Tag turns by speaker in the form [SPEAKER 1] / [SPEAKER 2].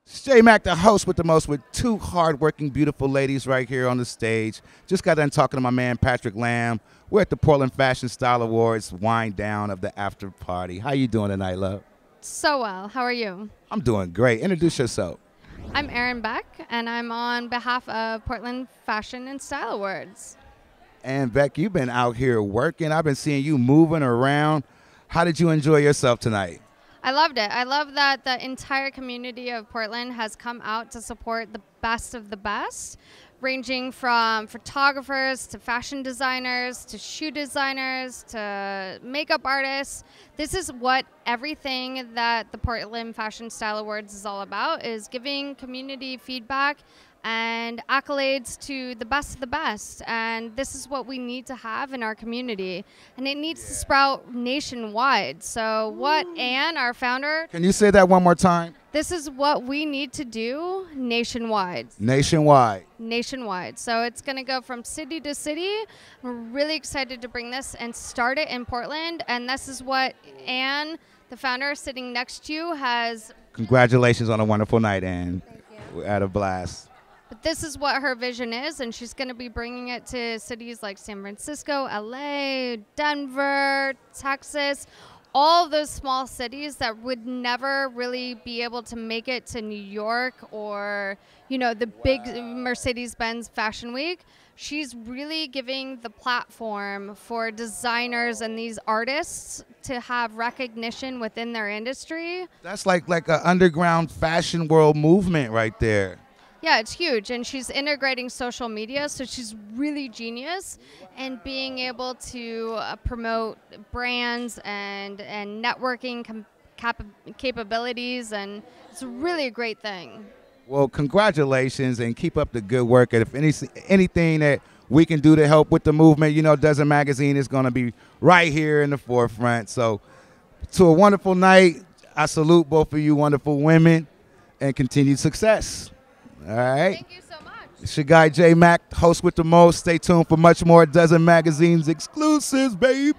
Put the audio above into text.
[SPEAKER 1] J Mac, the host with the most, with two hardworking, beautiful ladies right here on the stage. Just got done talking to my man Patrick Lamb. We're at the Portland Fashion Style Awards wind down of the after party. How you doing tonight, love?
[SPEAKER 2] So well. How are you?
[SPEAKER 1] I'm doing great. Introduce yourself.
[SPEAKER 2] I'm Erin Beck, and I'm on behalf of Portland Fashion and Style Awards.
[SPEAKER 1] And Beck, you've been out here working. I've been seeing you moving around. How did you enjoy yourself tonight?
[SPEAKER 2] I loved it. I love that the entire community of Portland has come out to support the best of the best, ranging from photographers to fashion designers to shoe designers to makeup artists. This is what everything that the Portland Fashion Style Awards is all about, is giving community feedback and accolades to the best of the best. And this is what we need to have in our community. And it needs to sprout nationwide. So what Anne, our founder,
[SPEAKER 1] Can you say that one more time?
[SPEAKER 2] this is what we need to do nationwide.
[SPEAKER 1] Nationwide.
[SPEAKER 2] Nationwide. So it's going to go from city to city. We're really excited to bring this and start it in Portland. And this is what Anne, the founder sitting next to you, has.
[SPEAKER 1] Congratulations on a wonderful night, Ann.
[SPEAKER 2] Thank you.
[SPEAKER 1] We're at a blast.
[SPEAKER 2] But this is what her vision is, and she's going to be bringing it to cities like San Francisco, LA, Denver, Texas, all of those small cities that would never really be able to make it to New York or, you know, the big Mercedes-Benz Fashion Week. She's really giving the platform for designers and these artists to have recognition within their industry.
[SPEAKER 1] That's like an underground fashion world movement right there.
[SPEAKER 2] Yeah, it's huge, and she's integrating social media, so she's really genius and being able to promote brands and networking capabilities, and it's really a great thing.
[SPEAKER 1] Well, congratulations, and keep up the good work. And if anything that we can do to help with the movement, you know, Dozen Magazine is going to be right here in the forefront. So to a wonderful night, I salute both of you wonderful women, and continued success. All right.
[SPEAKER 2] Thank you so much.
[SPEAKER 1] It's your guy, J Mac, host with the most. Stay tuned for much more Dozen Magazine's exclusives, baby.